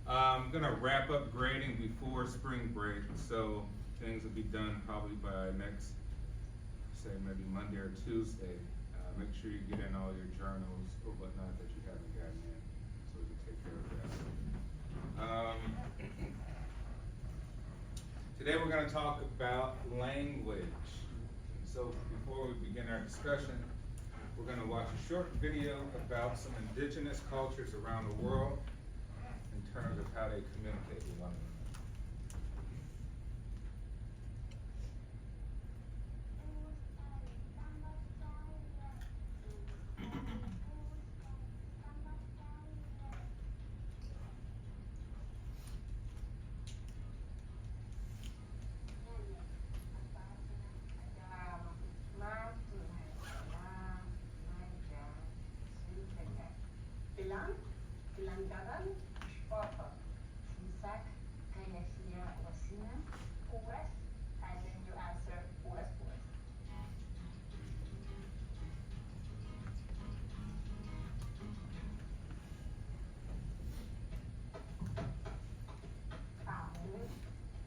I'm gonna wrap up grading before spring break, so things will be done probably by next, say maybe Monday or Tuesday. Make sure you get in all your journals or whatnot that you haven't gotten in, so we can take care of that. Today we're gonna talk about language. And so before we begin our discussion, we're gonna watch a short video about some indigenous cultures around the world in terms of how they communicate with one another. Bilang, bilandaran, sporter. Sisak, kayasiya wasina, puras, and then you answer puras puras.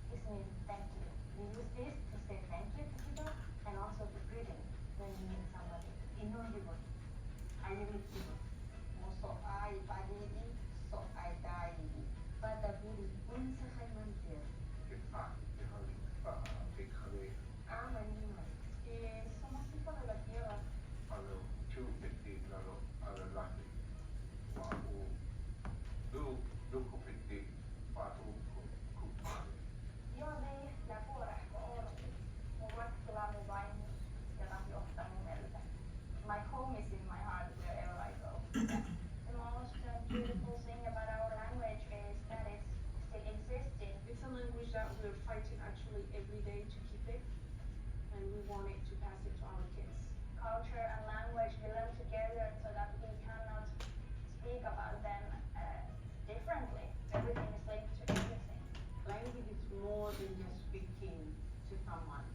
This means thank you. We use this to say thank you to people and also to greeting when you meet somebody. Inulibo, ayilibo. Moso ay padidi, so ay daidi. Padaburi unsa kay mantir. Manima. Somos hijos de la tierra. Io dei lavora ordi. Muvat kelamu vain ja lahjohtanut meiltä. My home is in my heart wherever I go. The most beautiful thing about our language is that it's still existing. It's a language that we're fighting actually every day to keep it, and we want it to pass it to our kids. Culture and language we learn together so that we cannot speak about them differently. Everything is linked to everything. Language is more than just speaking to someone.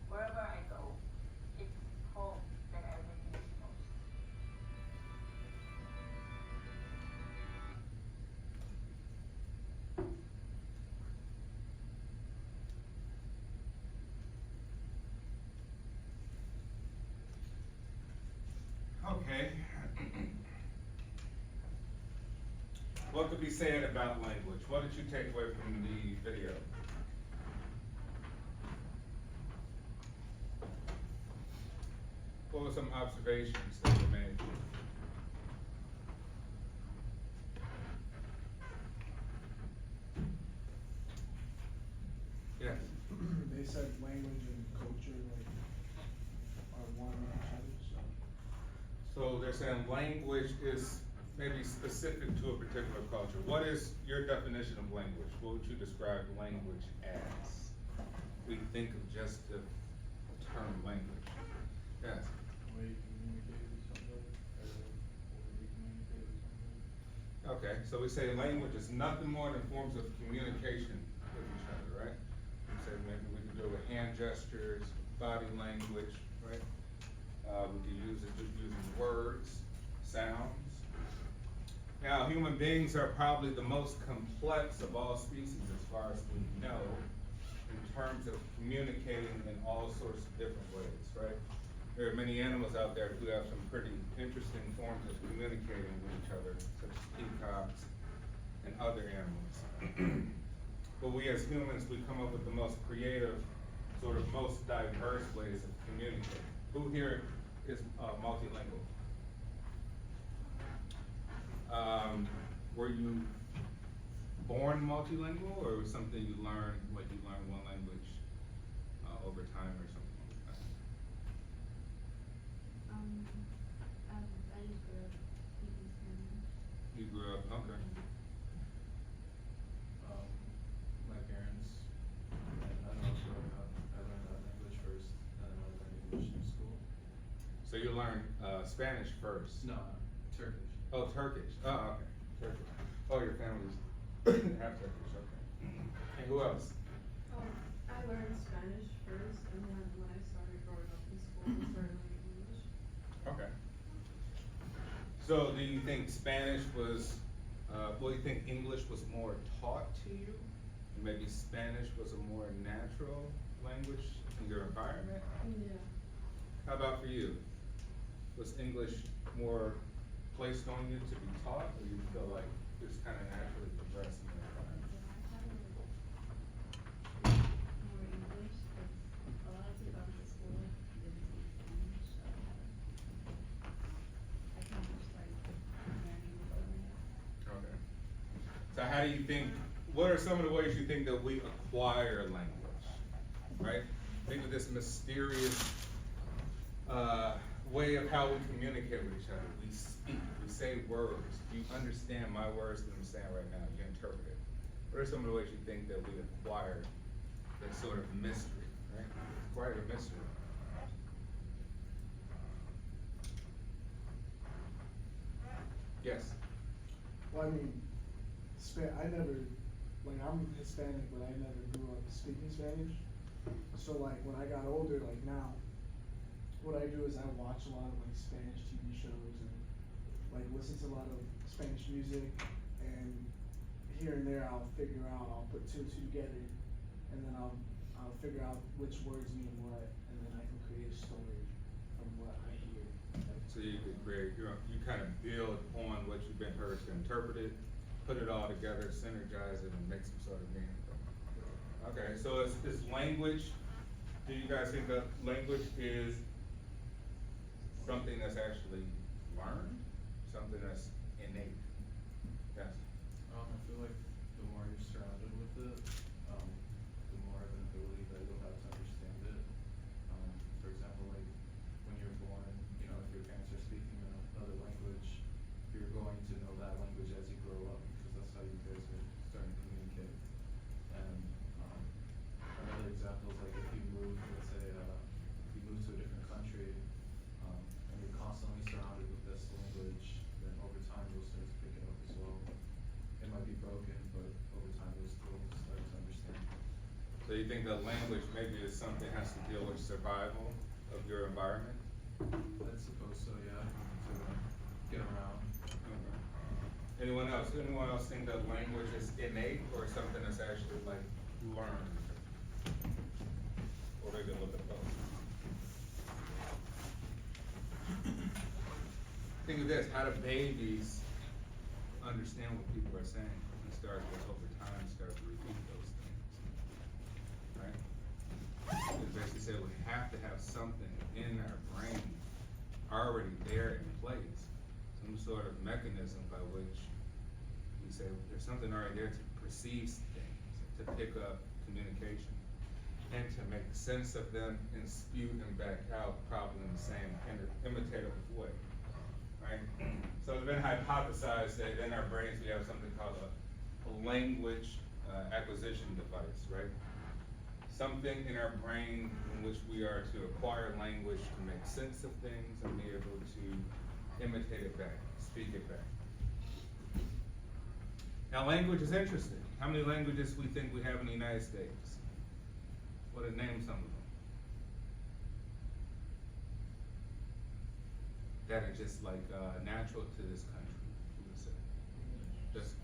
Wherever I go, it's home that I really miss most. Okay. What could be said about language? What did you take away from the video? What were some observations that were made? Yes. They said language and culture like are one with each other, so. So they're saying language is maybe specific to a particular culture. What is your definition of language? What would you describe language as? We think of just the term language. Yes. The way you communicate with somebody, or we communicate with somebody. Okay, so we say language is nothing more than forms of communication with each other, right? We say maybe we can do it with hand gestures, body language, right? We can use it just using words, sounds. Now, human beings are probably the most complex of all species as far as we know, in terms of communicating in all sorts of different ways, right? There are many animals out there who have some pretty interesting forms of communicating with each other, such as peacocks and other animals. But we as humans, we come up with the most creative, sort of most diverse ways of communicating. Who here is multilingual? Were you born multilingual, or was something you learned, like you learned one language over time or something like that? I used So you learned, Spanish first? No, Turkish. Oh, Turkish, oh, okay, Turkish. Oh, your family's half Turkish, okay. And who else? I learned Spanish first, and then when I started growing up in school, I started learning English. Okay. So do you think Spanish was, well, you think English was more taught to you? And maybe Spanish was a more natural language in your environment? Yeah. How about for you? Was English more placed on you to be taught, or you feel like it's kind of naturally progressed in your environment? More English, because a lot of people in the school didn't speak Spanish, so I kind of started learning with them. Okay. So how do you think, what are some of the ways you think that we acquire language, right? Think of this mysterious, way of how we communicate with each other. We speak, we say words. You understand my words that I'm saying right now, you interpret it. What are some of the ways you think that we acquire that sort of mystery, right? Acquire a mystery. Yes? Well, I mean, I never, like, I'm Hispanic, but I never grew up speaking Spanish. So like, when I got older, like now, what I do is I watch a lot of like Spanish TV shows and like listen to a lot of Spanish music, and here and there I'll put two and two together, and then I'll figure out which words mean what, and then I can create a story from what I hear. So you could create, you kind of build on what you've been heard to interpret it, put it all together, synergize it, and make some sort of meaning from it. Okay, so is language, do you guys think that language is something that's actually learned, something that's innate? Yes? I feel like the more you're surrounded with it, the more of an ability that you'll have to understand it. For example, like when you're born, you know, if your parents are speaking another language, you're going to know that language as you grow up, because that's how you guys are starting to communicate. And another example is like if you move, let's say, if you move to a different country, and you're constantly surrounded with this language, then over time you'll start to pick it up as well. It might be broken, but over time you'll still start to understand. So you think that language maybe is something that has to deal with survival of your environment? I suppose so, yeah, to get around. Okay. Anyone else think that language is innate or something that's actually like learned? Or maybe a little bit both? Think of this, how do babies understand what people are saying and start to, over time, start to repeat those things? Right? It basically said we have to have something in our brain already there in place, some sort of mechanism by which we say there's something already there to perceive things, to pick up communication, and to make sense of them and spew them back out probably in the same imitative way. Right? So it's been hypothesized that in our brains we have something called a language acquisition device, right? Something in our brain in which we are to acquire language to make sense of things and be able to imitate it back, speak it back. Now language is interesting. How many languages we think we have in the United States? What to name some of them? That are just like natural to this country, you would say. Just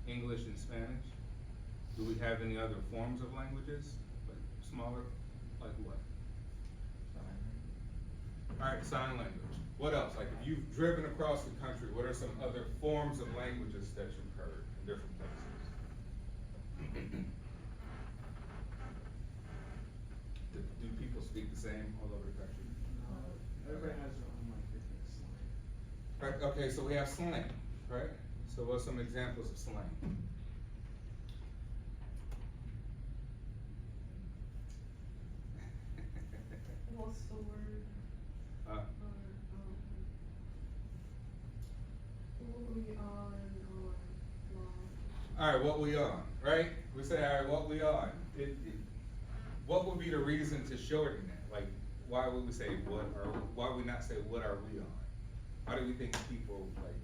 English and Spanish. Do we have any other forms of languages, like smaller, like what? All right, sign language. What else? Like if you've driven across the country, what are some other forms of languages that you've heard in different places? Do people speak the same all over the country? Everybody has their own like different slang. Right, okay, so we have slang, right? So what are some examples of slang? What's the word? What we on, All right, what we on, right? We say, all right, what we on. What would be the reason to shorten that? Like, why would we say why would we not say what are we on? Why do we think people like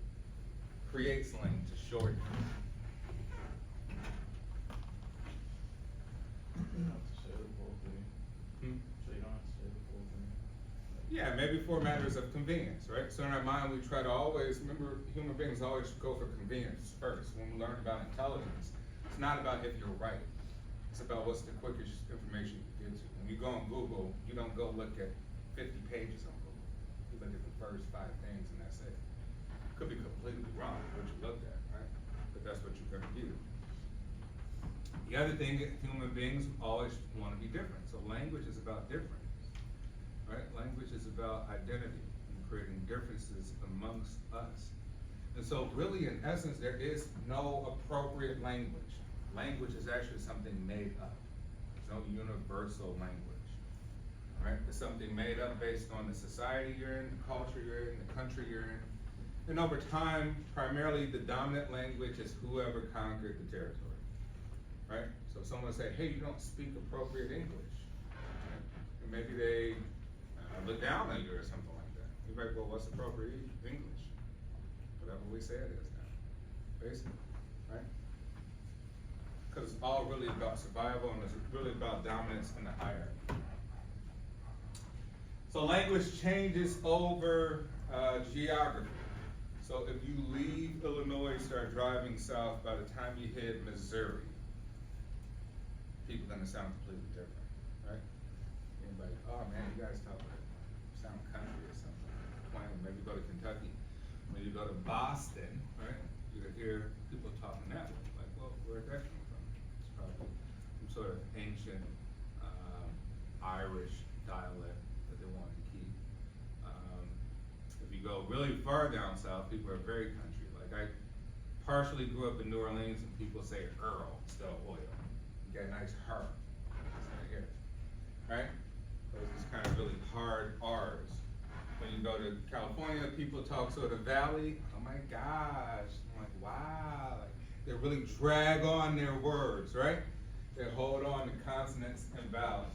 create slang to shorten? You don't have to say the full thing, Hmm? so you don't have to say the full thing. Yeah, maybe for matters of convenience, right? So in our mind, we try to always, remember, human beings always go for convenience first. When we learn about intelligence, it's not about if you're right. It's about what's the quickest information you can get to. When you go on Google, you don't go look at 50 pages on Google. You look at the first 5 things and that's it. Could be completely wrong what you looked at, right? But that's what you're gonna do. The other thing, human beings always wanna be different. So language is about difference. Right? Language is about identity and creating differences amongst us. And so really, in essence, there is no appropriate language. Language is actually something made up. There's no universal language, right? It's something made up based on the society you're in, the culture you're in, the country you're in. And over time, primarily the dominant language is whoever conquered the territory, right? So if someone say, hey, you don't speak appropriate English, right? And maybe they look down on you or something like that. You might go, what's appropriate English? Whatever we say it is now, basically, right? Because it's all really about survival and it's really about dominance in the hierarchy. So language changes over geography. So if you leave Illinois, start driving south, by the time you hit Missouri, people are gonna sound completely different, right? Anybody, oh man, you guys sound country or something. Plain, maybe go to Kentucky. When you go to Boston, right, you hear people talking that way. Like, well, where'd that come from? It's probably some sort of ancient Irish dialect that they wanted to keep. If you go really far down south, people are very country. Like I partially grew up in New Orleans and people say Earl instead of oil. You got a nice herb. That's what I hear. Right? Those is kind of really hard R's. When you go to California, people talk sort of valley. Oh my gosh. I'm like, wow. Like, they really drag on their words, right? They hold on to consonants and vowels.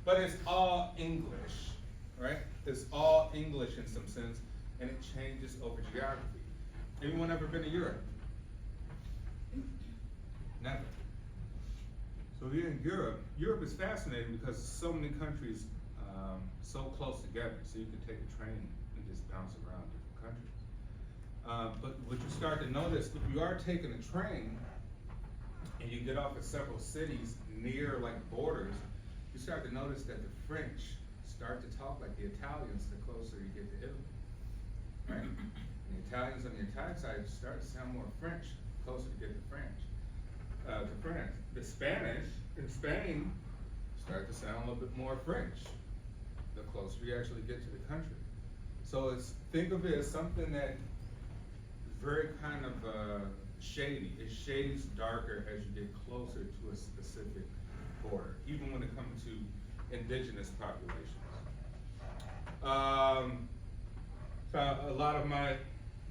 But it's all English, right? It's all English in some sense, and it changes over geography. Anyone ever been to Europe? Never. So here in Europe, Europe is fascinating because so many countries so close together, so you can take a train and just bounce around different countries. But what you start to notice, if you are taking a train and you get off at several cities near like borders, you start to notice that the French start to talk like the Italians the closer you get to Italy, right? And the Italians on the Italian side start to sound more French the closer you get to France. The Spanish in Spain start to sound a little bit more French the closer you actually get to the country. So think of it as something that is very kind of shady. It shades darker as you get closer to a specific border, even when it comes to indigenous populations. So a lot of my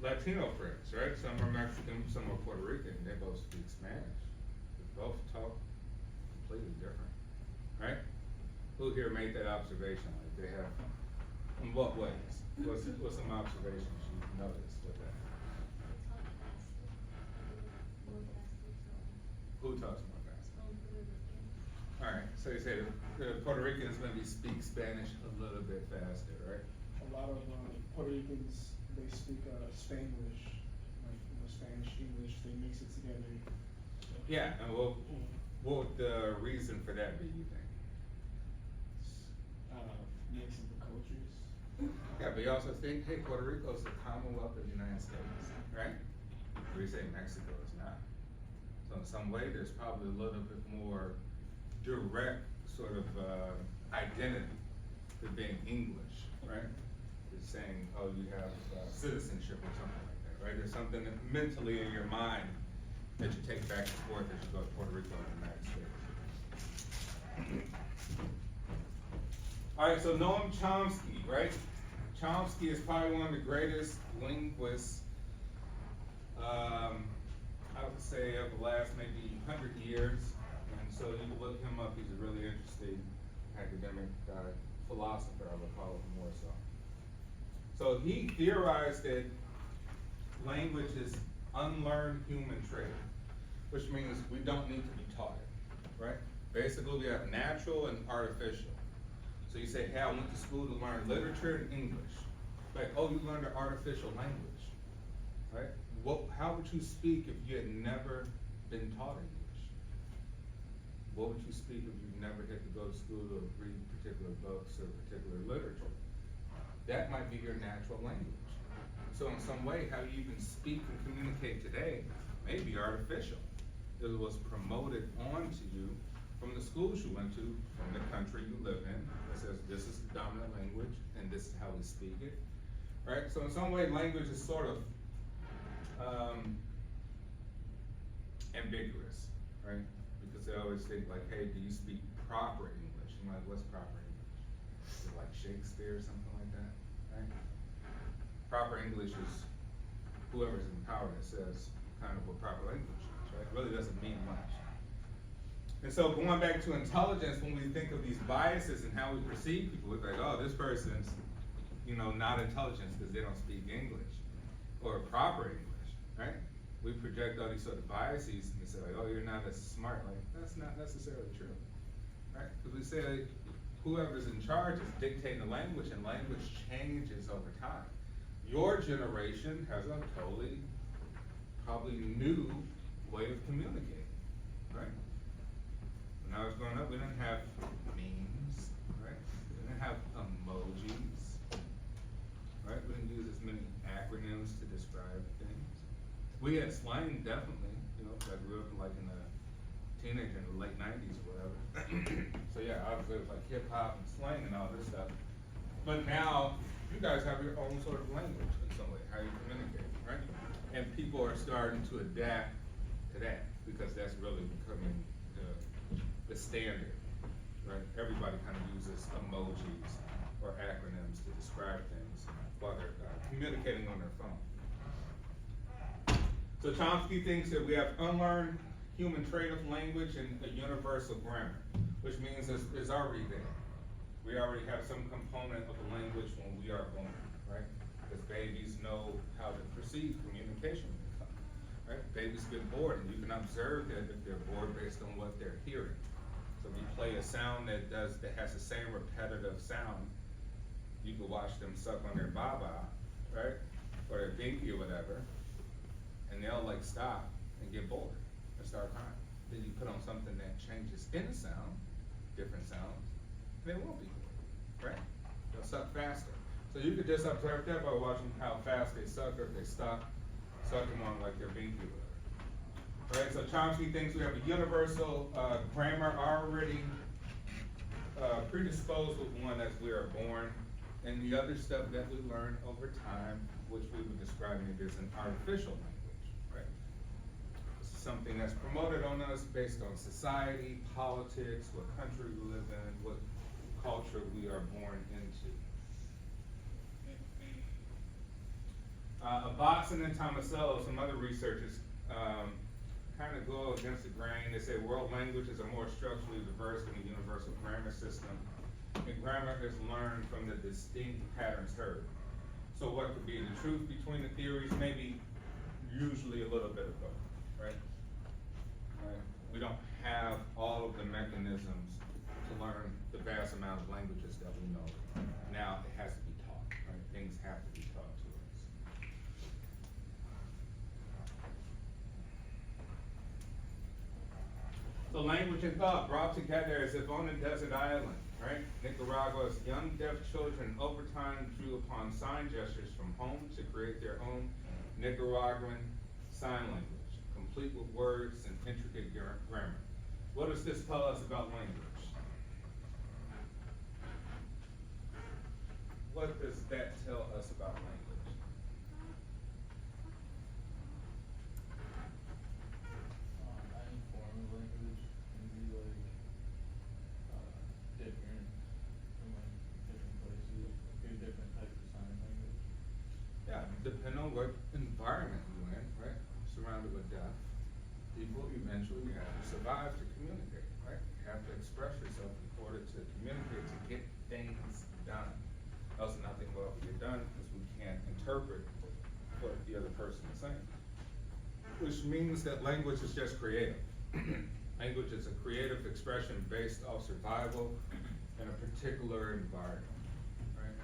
Latino friends, right? Some are Mexican, some are Puerto Rican. They both speak Spanish. They both talk completely different, right? Who here made that observation? Like they have, in what ways? What's some observations you noticed with that? Who talks more fast? All right, so you say the Puerto Ricans maybe speak Spanish a little bit faster, right? A lot of Puerto Ricans, they speak Spanglish, like Spanish, English, they mix it together. Yeah, and what would the reason for that be, you think? Mixing the cultures. Yeah, but you also think, hey, Puerto Rico is the Commonwealth of the United States, right? We say Mexico is not. So in some way, there's probably a little bit more direct sort of identity to being English, right? It's saying, oh, you have citizenship or something like that, right? There's something that mentally in your mind that you take back and forth as you go to Puerto Rico and the United States. All right, so Noam Chomsky, right? Chomsky is probably one of the greatest linguists, I would say, of the last maybe 100 years. And so you can look him up. He's a really interesting academic guy, philosopher, I would call it more so. So he theorized that language is unlearned human trait, which means we don't need to be taught it, right? Basically, we have natural and artificial. So you say, hey, I went to school to learn literature and English. Like, oh, you learned an artificial language, right? How would you speak if you had never been taught English? What would you speak if you never had to go to school to read particular books or particular literature? That might be your natural language. So in some way, how you even speak and communicate today may be artificial. It was promoted onto you from the schools you went to, from the country you live in, that says this is the dominant language and this is how we speak it, right? So in some way, language is sort of ambiguous, right? Because they always think like, hey, do you speak proper English? I'm like, what's proper English? Is it like Shakespeare or something like that, right? Proper English is whoever's in power that says kind of what proper language is, right? It really doesn't mean much. And so going back to intelligence, when we think of these biases and how we perceive people, we're like, oh, this person's, not intelligent because they don't speak English or proper English, right? We project all these sort of biases and we say like, oh, you're not as smart. Like, that's not necessarily true, right? Because we say like, whoever's in charge is dictating the language, and language changes over time. Your generation has a totally, probably new way of communicating, right? When I was growing up, we didn't have memes, right? We didn't have emojis, right? We didn't use as many acronyms to describe things. We had slang, definitely, I grew up in a teenager in the late 90s or whatever. So yeah, obviously it was like hip hop and slang and all this stuff. But now, you guys have your own sort of language in some way, how you communicate, right? And people are starting to adapt to that because that's really becoming the standard, right? Everybody kind of uses emojis or acronyms to describe things while they're communicating on their phone. So Chomsky thinks that we have unlearned human trait of language and a universal grammar, which means it's already there. We already have some component of the language when we are born, right? Because babies know how to perceive communication when they come, right? Babies get bored, and you can observe that if they're bored based on what they're hearing. So if you play a sound that has the same repetitive sound, you can watch them suck on their baba, right? Or their binky or whatever, and they'll like stop and get bored and start crying. Then you put on something that changes in the sound, different sounds, they won't be bored, right? They'll suck faster. So you could just observe that by watching how fast they suck, or if they stop sucking on like their binky or whatever. Right, so Chomsky thinks we have a universal grammar already predisposed with one as we are born, and the other stuff that we learn over time, which we would describe it as an artificial language, right? This is something that's promoted on us based on society, politics, what country we live in, what culture we are born into. Botson and Tomasello, some other researchers, kind of go against the grain. They say world languages are more structurally diverse than the universal grammar system, and grammar is learned from the distinct patterns heard. So what could be the truth between the theories? Maybe usually a little bit of both, right? We don't have all of the mechanisms to learn the vast amount of languages that we know. Now it has to be taught, right? Things have to be taught to us. So language and thought brought together as if on a desert island, right? Nicaragua's young deaf children over time drew upon sign gestures from home to create their own Nicaraguan sign language, complete with words and intricate grammar. What does this tell us about language? What does that tell us about language? Any form of language can be different from different places, or different types of sign language. Yeah, depending on what environment you're in, right? Surrounded with deaf people, eventually you have to survive to communicate, right? You have to express yourself in order to communicate, to get things interpret what the other person is saying. Which means that language is just creative. Language is a creative expression based off survival in a particular environment, right?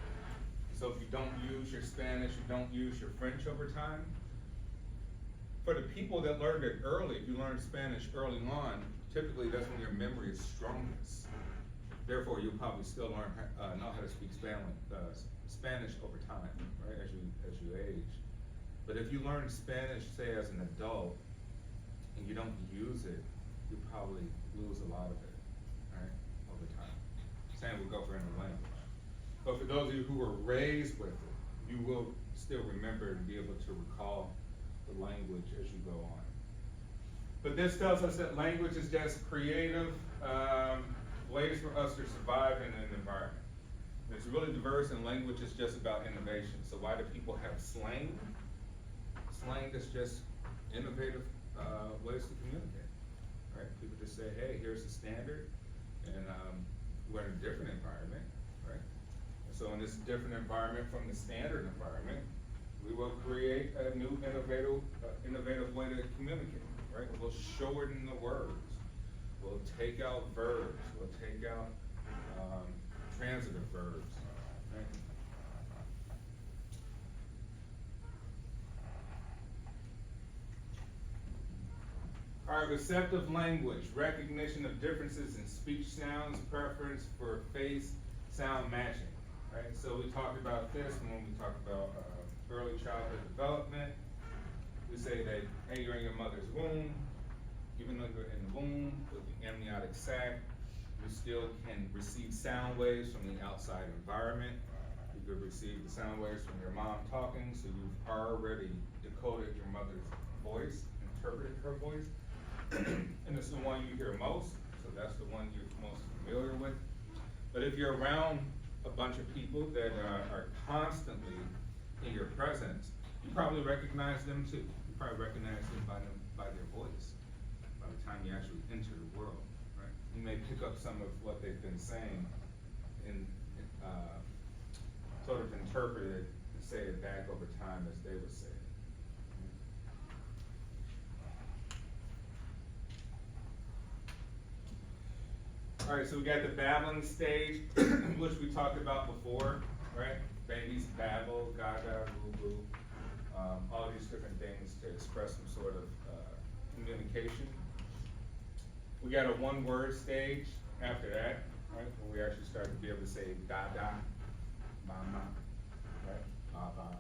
So if you don't use your Spanish, you don't use your French over time, for the people that learned it early, if you learned Spanish early on, typically that's when your memory is strongest. Therefore, you'll probably still learn, know how to speak Spanish over time, right, as you age. But if you learn Spanish, say as an adult, and you don't use it, you probably lose a lot of it, right, over time. Same would go for any language. But for those of you who were raised with it, you will still remember and be able to recall the language as you go on. But this tells us that language is just creative ways for us to survive in an environment. It's really diverse, and language is just about innovation. So why do people have slang? Slang is just innovative ways to communicate, right? People just say, hey, here's the standard, and we're in a different environment, right? And so in this different environment from the standard environment, we will create a new innovative way to communicate, right? We'll shorten the words. We'll take out verbs. We'll take out transitive verbs, right? All right, receptive language, recognition of differences in speech sounds, preference for face sound matching, right? So we talked about this when we talked about early childhood development. We say that, hey, you're in your mother's womb. Even though you're in the womb with the amniotic sac, you still can receive sound waves from the outside environment. You could receive the sound waves from your mom talking, so you've already decoded your mother's voice, interpreted her voice. And it's the one you hear most, so that's the one you're most familiar with. But if you're around a bunch of people that are constantly in your presence, you probably recognize them too. You probably recognize them by their voice by the time you actually enter the world, right? You may pick up some of what they've been saying and sort of interpret it and say it back over time as they would say it. All right, so we got the babbling stage, which we talked about before, right? Babies babble, gaga, boo-boo, all these different things to express some sort of communication. We got a one-word stage after that, right? Where we actually start to be able to say da-da, mama, right? Baba.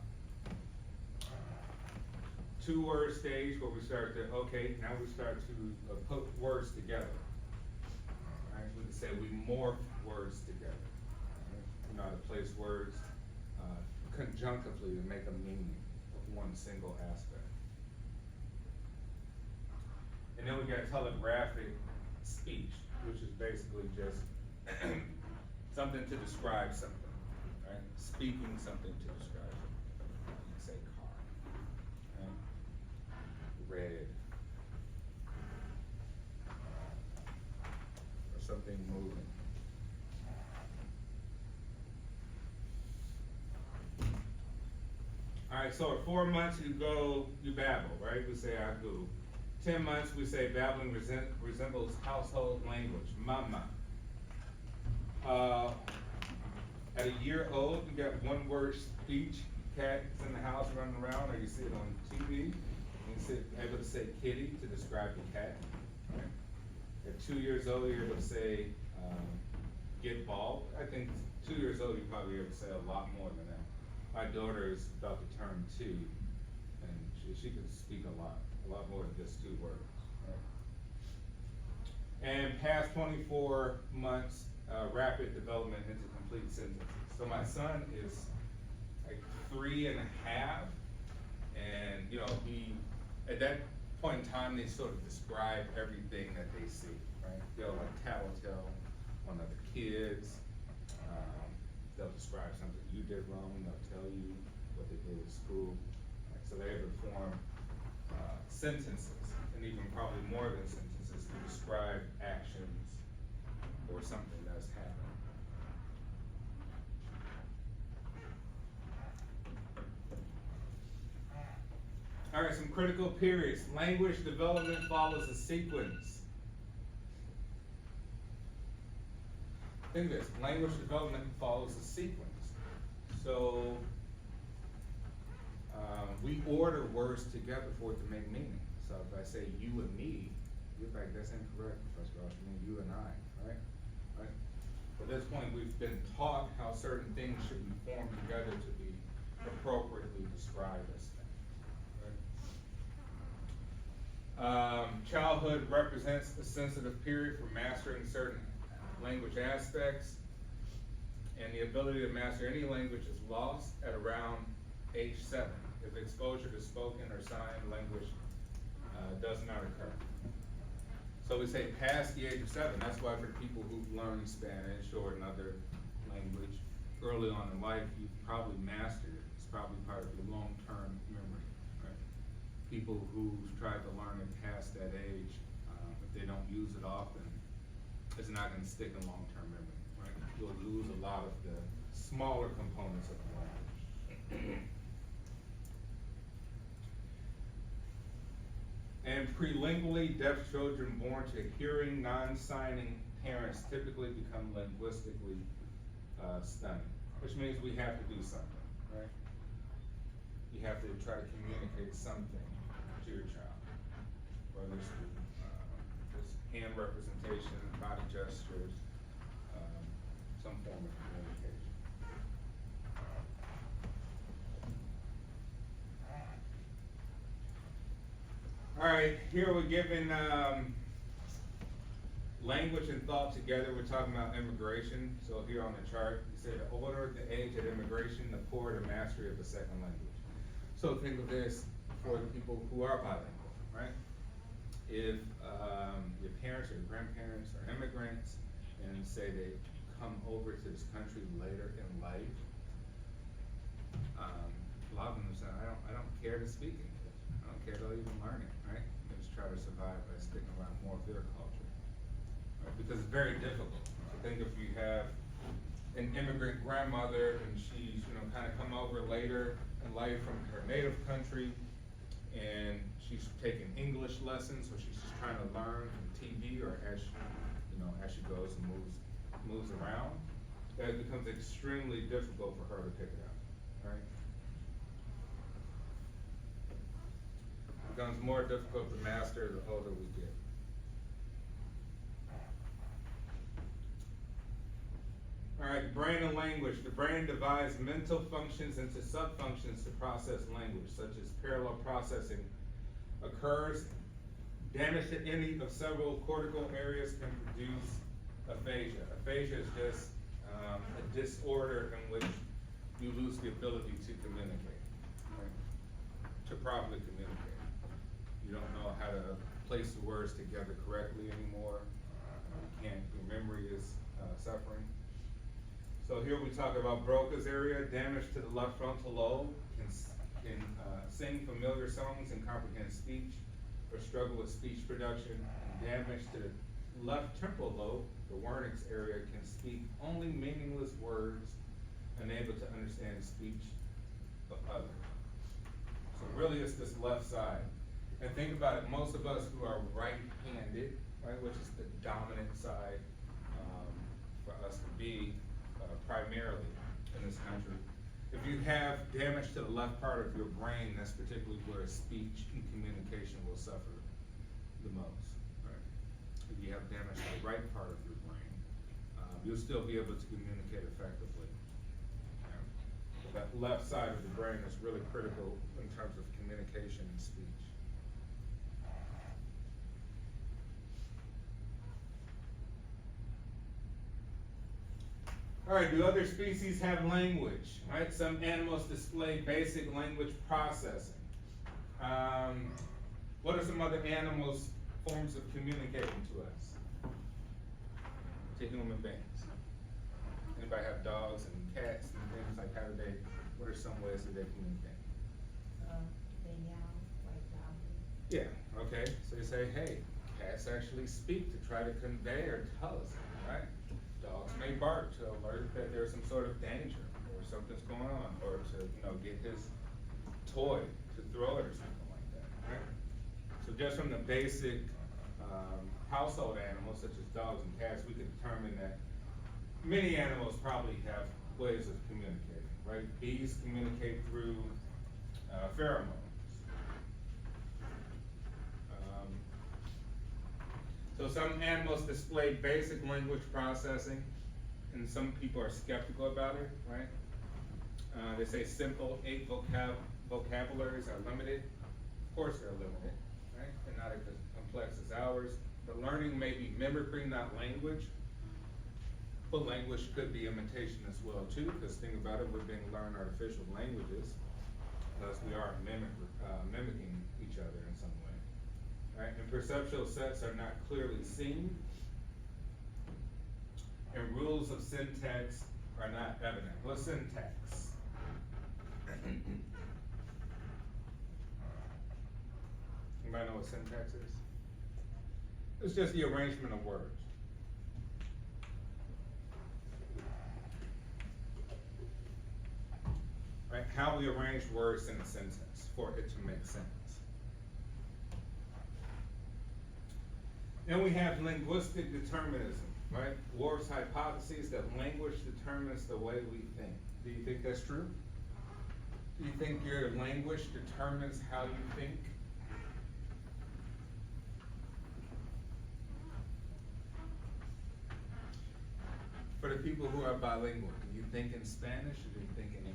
Two-word stage where we start to, okay, now we start to put words together. We can say we morph words together. Right? We know how to place words conjunctively to make a meaning of one single aspect. And then we got telegraphic speech, which is basically just something to describe something, right? Speaking something to describe something. You can say car, right? Red. Something moving. All right, so at 4 months you babble, right? We say I go. 10 months we say babbling resembles household language, mama. At a year old, you got one word speech. Cat is in the house running around, or you see it on TV. You're able to say kitty to describe the cat. Right? At 2 years old, you're able to say, get bald. I think 2 years old, you probably able to say a lot more than that. My daughter is about to turn 2, and she can speak a lot more than just 2 words. Right? And past 24 months, rapid development into complete sentences. So my son is like 3.5, and at that point in time, they sort of describe everything that they see, right? They'll like tattletale on other kids. They'll describe something you did wrong. They'll tell you what they did at school. Right? So they're able to form sentences, and even probably more than sentences, to describe actions or something that's happened. All right, some critical periods. Language development follows a sequence. Think of this, language development follows a sequence. So, we order words together for it to make meaning. So if I say you and me, you're like, that's incorrect, Professor Ross, you mean you and I, right? Right? At this point, we've been taught how certain things should be formed together to be appropriately described as things, right? Childhood represents a sensitive period for mastering certain language aspects, and the ability to master any language is lost at around age 7 if exposure to spoken or sign language does not occur. So we say past the age of 7. That's why for people who've learned Spanish or another language early on in life, you've probably mastered it. It's probably part of your long-term memory, right? People who've tried to learn it past that age, if they don't use it often, it's not going to stick in long-term memory, right? You'll lose a lot of the smaller components of the language. And prelingually deaf children born to hearing, non-signing parents typically become linguistically stunted, which means we have to do something, right? You have to try to communicate something to your child, whether it's just hand representation, body gestures, some form of communication. All right, here we're given language and thought together. We're talking about immigration. So here on the chart, you say the older the age of immigration, the poorer the mastery of the second language. So think of this for the people who are bilingual, right? If your parents or your grandparents are immigrants and say they come over to this country later in life, a lot of them say, I don't care to speak English. I don't care to even learn it, right? They just try to survive by sticking around more of their culture, right? Because it's very difficult. So think if you have an immigrant grandmother and she's, kind of come over later in life from her native country, and she's taking English lessons, or she's just trying to learn from TV or as she goes and moves around, that it becomes extremely difficult for her to pick it up, right? It becomes more difficult to master the older we get. All right, brain and language. The brain divides mental functions into subfunctions to process language, such as parallel processing occurs. Damage to any of several cortical areas can produce aphasia. Aphasia is just a disorder in which you lose the ability to communicate, right? To properly communicate. You don't know how to place the words together correctly anymore. Your memory is suffering. So here we talk about Broca's area. Damage to the left frontal lobe, can sing familiar songs and comprehend speech, or struggle with speech production. And damage to the left temporal lobe, the Wernicke's area, can speak only meaningless words, unable to understand speech of others. So really it's this left side. And think about it, most of us who are right-handed, right, which is the dominant side for us to be primarily in this country. If you have damage to the left part of your brain, that's particularly where speech and communication will suffer the most, right? If you have damage to the right part of your brain, you'll still be able to communicate effectively. That left side of the brain is really critical in terms of communication and speech. All right, do other species have language? Right, some animals display basic language processing. What are some other animals' forms of communicating to us? To human beings. Anybody have dogs and cats and things like what are some ways that they communicate? They yell, like loudly. Yeah, okay, so you say, hey, cats actually speak to try to convey or tell us, right? Dogs may bark to alert that there's some sort of danger or something's going on, or to get his toy to throw it or something like So just from the basic, household animals such as dogs and cats, we can determine that many animals probably have ways of communicating, right? Bees communicate through, pheromones. So some animals display basic language processing, and some people are skeptical about it, right? They say simple 8 vocabularies are limited. Of course they're limited, right? They're not as complex as ours. The learning may be mimicry, not language. But language could be imitation as well too, because think about it, we're being learned artificial languages, thus we are mimicking each other in some way, right? And perceptual sets are not clearly seen, and rules of syntax are not evident. What's syntax? Anybody know what syntax is? It's just the arrangement of words. Right? How we arrange words in a sentence for it to make sense. Then we have linguistic determinism, right? Wolff's hypothesis that language determines the way we think. Do you think that's true? Do you think your language determines how you think? For the people who are bilingual, do you think in Spanish or do you think in English?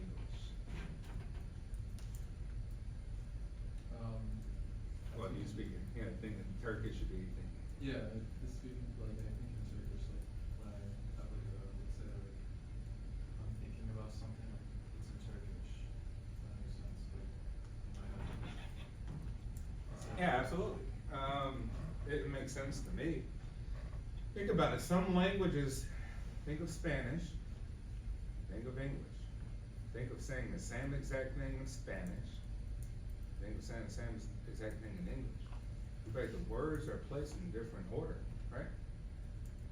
Well, do you speak in, think in Turkish or do you think? Yeah, this speaking, like, I think in Turkish, like, when I have, like, let's say, like, I'm thinking about something, like, it's in Turkish, if that makes sense, like, in my head. Yeah, absolutely. It makes sense to me. Think about it, some languages, think of Spanish, think of English, think of saying the same exact thing in Spanish, think of saying the same exact thing in English. But the words are placed in different order, right?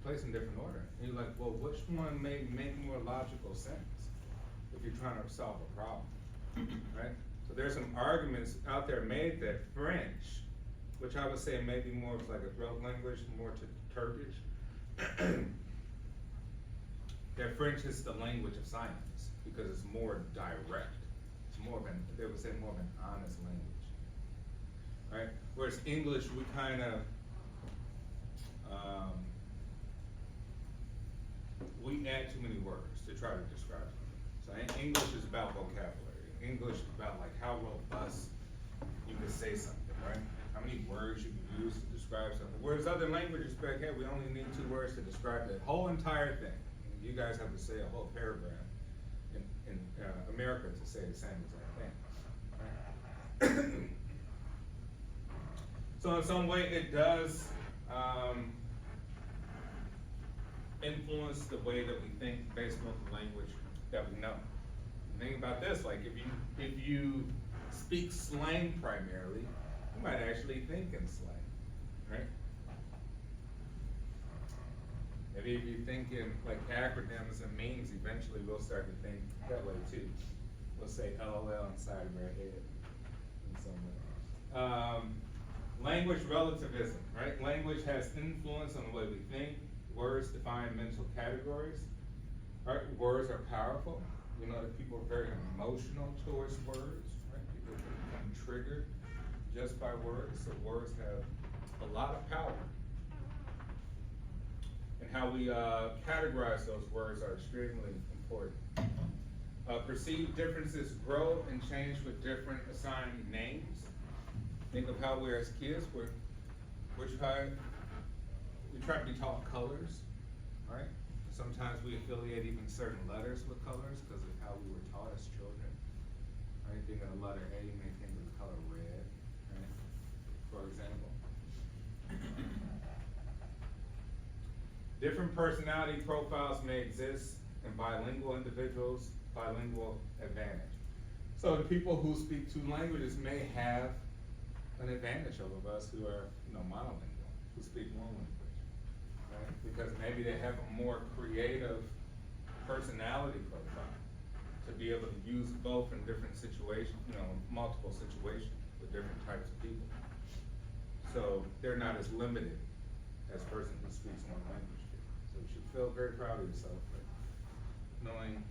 Placed in different order. And you're like, well, which one may make more logical sense if you're trying to solve a problem, right? So there's some arguments out there made that French, which I would say may be more of like a throat language, more to Turkish, that French is the language of science because it's more direct. It's more of an, they would say more of an honest language. Right? Whereas English, we kind of, we add too many words to try to describe something. So English is about vocabulary. English is about like how robust you can say something, right? How many words you can use to describe something. Whereas other languages, back here, we only need 2 words to describe the whole entire thing. You guys have to say a whole paragraph in America to say the same exact thing. Right? So in some way, it does influence the way that we think based on the language that we know. Think about this, like if you speak slang primarily, you might actually think in slang, right? Maybe if you think in like acronyms and memes, eventually we'll start to think that way too. We'll say LOL inside of our head in some way. Language relativism, right? Language has influence on the way we think. Words define mental categories, right? Words are powerful. We know that people are very emotional towards words, right? People become triggered just by words, so words have a lot of power. And how we categorize those words are extremely important. Perceived differences grow and change with different assigned names. Think of how we're as kids, we try to be taught colors, right? Sometimes we affiliate even certain letters with colors because of how we were taught as children. Right? Think of the letter A, you may think of the color red, right? For example. Different personality profiles may exist in bilingual individuals, bilingual advantage. So the people who speak 2 languages may have an advantage over us who are, monolingual, who speak 1 language, right? Because maybe they have a more creative personality profile to be able to use both in different situations, multiple situations with different types of people. So they're not as limited as a person who speaks one language. So you should feel very proud of yourself for knowing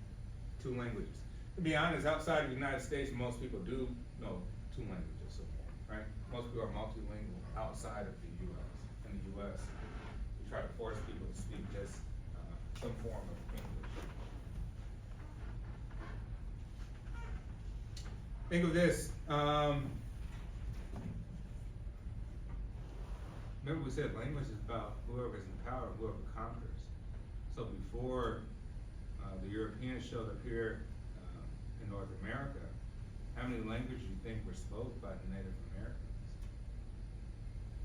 2 languages. To be honest, outside of the United States, most people do know 2 languages, so, right? Most people are multilingual outside of the US. In the US, we try to force people to speak just some form of English. Think of this. Remember we said language is about whoever is in power, whoever conquers. So before the Europeans showed up here in North America, how many languages do you think were spoken by the Native Americans?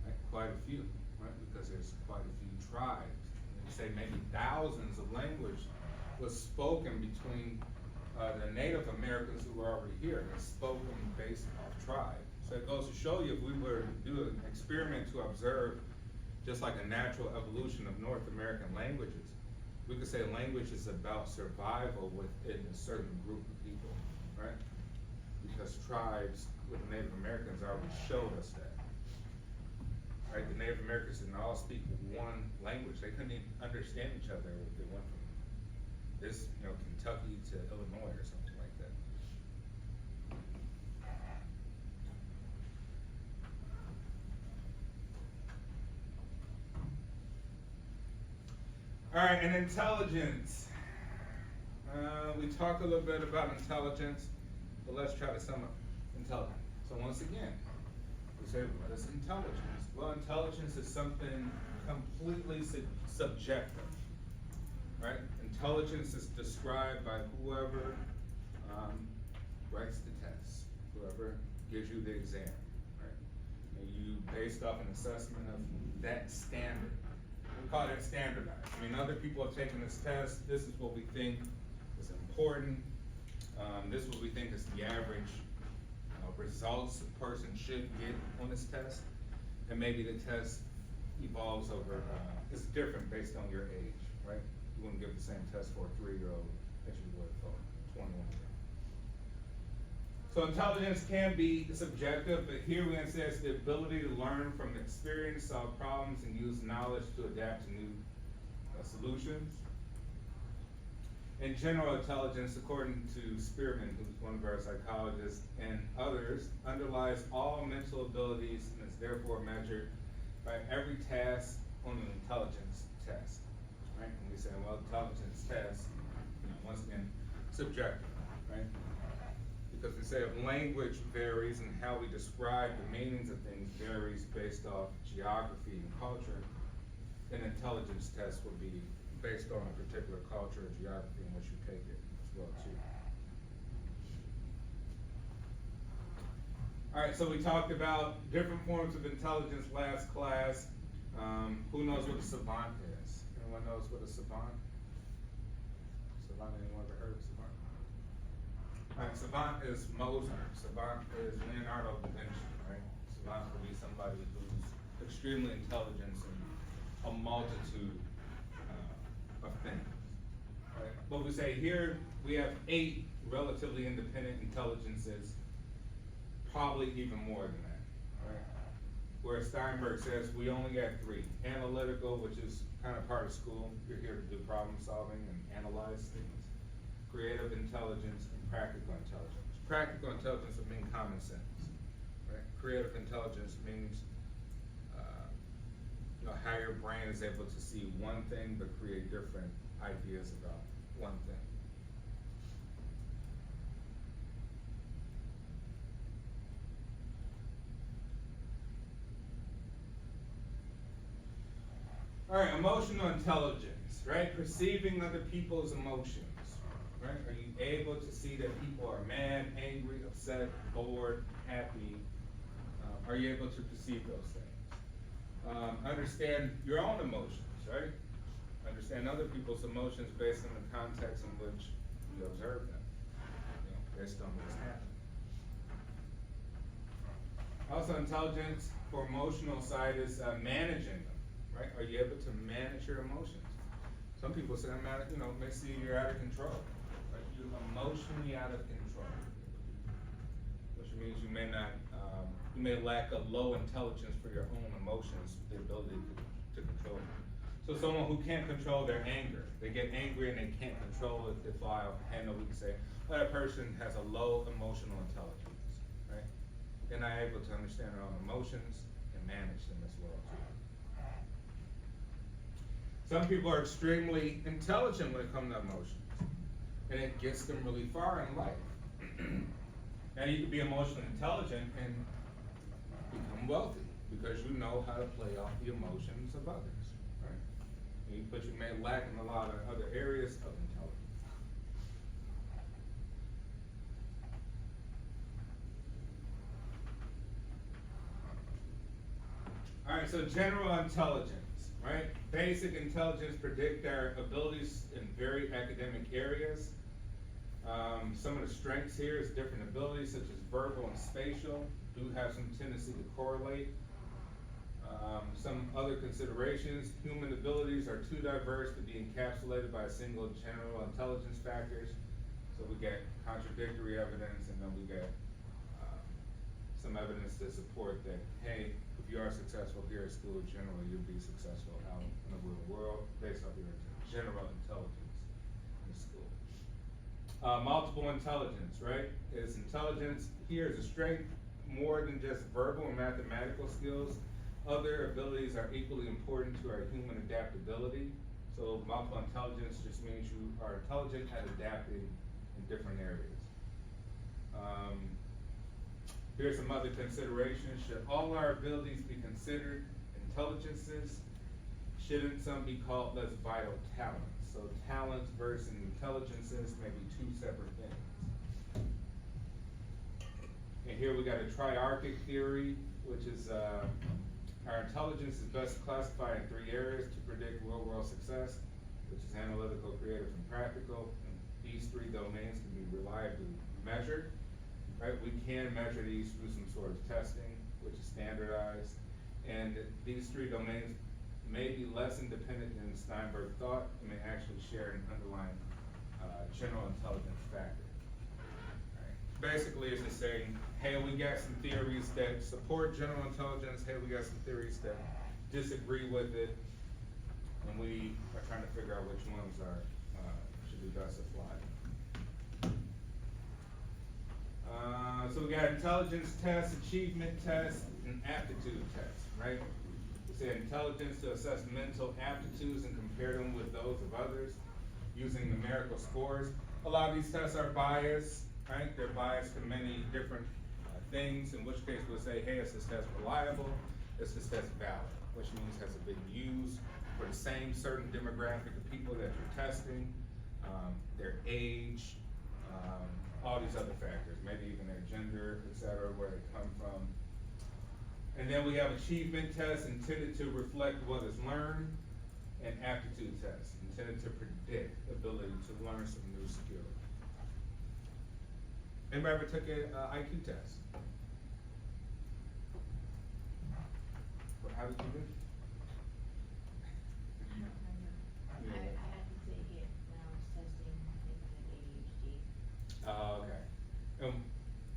Right? Quite a few, right? Because there's quite a few tribes. They say maybe thousands of languages was spoken between the Native Americans who were already here. They spoke them based off tribe. So it goes to show you, if we were to do an experiment to observe just like a natural evolution of North American languages, we could say language is about survival within a certain group of people, right? Because tribes with the Native Americans already showed us that. Right? The Native Americans didn't all speak one language. They couldn't even understand each other if they went from this, Kentucky to Illinois or something like that. All right, and intelligence. We talked a little bit about intelligence, but let's try to sum up intelligence. So once again, we say, what is intelligence? Well, intelligence is something completely subjective, right? Intelligence is described by whoever writes the test, whoever gives you the exam, right? And you, based off an assessment of that standard. We call that standardized. I mean, other people have taken this test. This is what we think is important. This is what we think is the average results a person should get on this test. And maybe the test evolves over, it's different based on your age, right? You wouldn't give the same test for a 3-year-old as you would for a 21-year-old. So intelligence can be subjective, but here we say it's the ability to learn from experience, solve problems, and use knowledge to adapt to new solutions. In general, intelligence, according to Spearman, who's one of our psychologists, and others, underlies all mental abilities and is therefore measured by every task on an intelligence test. Right? And we say, well, intelligence test, once again, subjective, right? Because we say if language varies and how we describe the meanings of things varies based off geography and culture, an intelligence test would be based on a particular culture or geography in which you take it as well too. All right, so we talked about different forms of intelligence last class. Who knows what a savant is? Anyone knows what a savant? Savant, anyone ever heard of savant? All right, savant is Mozart. Savant is Leonardo da Vinci, right? Savant would be somebody who's extremely intelligent in a multitude of things, right? But we say here we have 8 relatively independent intelligences, probably even more than that, right? Where Steinberg says we only got 3. Analytical, which is kind of part of school. You're here to do problem solving and analyze things. Creative intelligence and practical intelligence. Practical intelligence would mean common sense, right? Creative intelligence means how your brain is able to see one thing but create different ideas about one thing. All right, emotional intelligence, right? Perceiving other people's emotions, right? Are you able to see that people are mad, angry, upset, bored, happy? Are you able to perceive those things? Understand your own emotions, right? Understand other people's emotions based on the context in which you observe them, based on what's happening. Also, intelligence for emotional side is managing them, right? Are you able to manage your emotions? Some people say, may see you're out of control, right? You're emotionally out of control, which means you may not you may lack a low intelligence for your own emotions, the ability to control them. So someone who can't control their anger, they get angry and they can't control it, they fly off the handle, we can say, well, that person has a low emotional intelligence, right? They're not able to understand their own emotions and manage them as well too. Some people are extremely intelligent when it comes to emotions, and it gets them really far in life. Now you can be emotionally intelligent and become wealthy because you know how to play off the emotions of others, right? But you may lack in a lot of other areas of intelligence. All right, so general intelligence, right? Basic intelligence predict our abilities in very academic areas. Some of the strengths here is different abilities such as verbal and spatial do have some tendency to correlate. Some other considerations, human abilities are too diverse to be encapsulated by a single general intelligence factors. So we get contradictory evidence, and then we get some evidence to support that, hey, if you are successful here at school, generally you'll be successful out in the real world based off your general intelligence in school. Multiple intelligence, right? Is intelligence here is a strength more than just verbal and mathematical skills. Other abilities are equally important to our human adaptability. So multiple intelligence just means you are intelligent at adapting in different areas. Here's some other considerations. Should all our abilities be considered intelligences? Shouldn't some be called less vital talents? So talents versus intelligences may be two separate things. And here we got a triarchic theory, which is our intelligence is best classified in three areas to predict real-world success, which is analytical, creative, and practical. And these three domains can be reliably measured, right? We can measure these through some sort of testing, which is standardized. And these three domains may be less independent than Steinberg thought and may actually share an underlying general intelligence factor. Basically, it's just saying, hey, we got some theories that support general intelligence, hey, we got some theories that disagree with it, and we are trying to figure out which ones are should be best applied. So we got intelligence tests, achievement tests, and aptitude tests, right? We say intelligence to assess mental aptitudes and compare them with those of others using numerical scores. A lot of these tests are biased. Right? They're biased to many different things, in which case we'll say, hey, is this test reliable? Is this test valid? Which means has it been used for the same certain demographic of people that you're testing, their age, all these other factors, maybe even their gender, et cetera, where they come from. And then we have achievement tests intended to reflect what is learned, and aptitude tests intended to predict ability to learn some new skills. Anybody ever took an IQ test? How did you do? I had to take it when I was testing, I think I had ADHD. Oh, okay.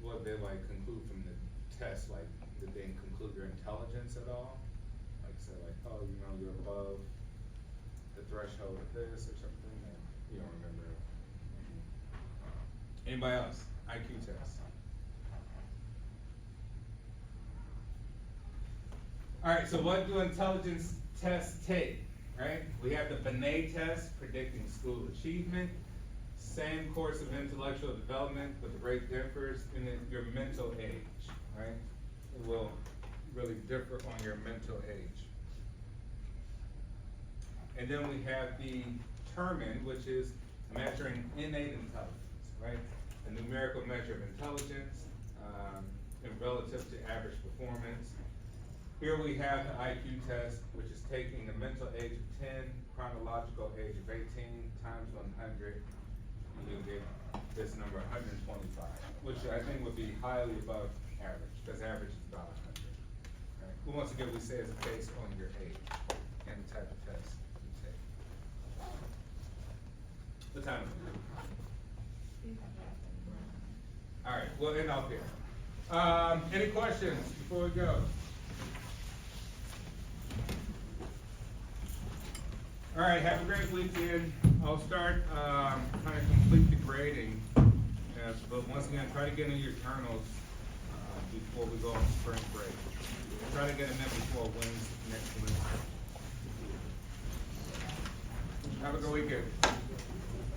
What they like conclude from the test, like, did they conclude your intelligence at all? Like say like, oh, you know, you're above the threshold of this or something, and you don't remember. Anybody else? IQ test. All right, so what do intelligence tests take, right? We have the Binet test, predicting school achievement. Same course of intellectual development, but the great difference in your mental age, right? It will really differ on your mental age. And then we have the Terman, which is measuring innate intelligence, right? A numerical measure of intelligence and relative to average performance. Here we have the IQ test, which is taking the mental age of 10, chronological age of 18 times 100, and you'll get this number 125, which I think would be highly above average, because average is about 100. Right? But once again, we say it's based on your age and the type of test you take. What time is it? All right, we'll end off here. Any questions before we go? All right, have a great weekend. I'll start, kind of complete the grading. But once again, try to get in your journals, before we go on spring break. Try to get them in before Wednesday, next Wednesday. Have a good weekend.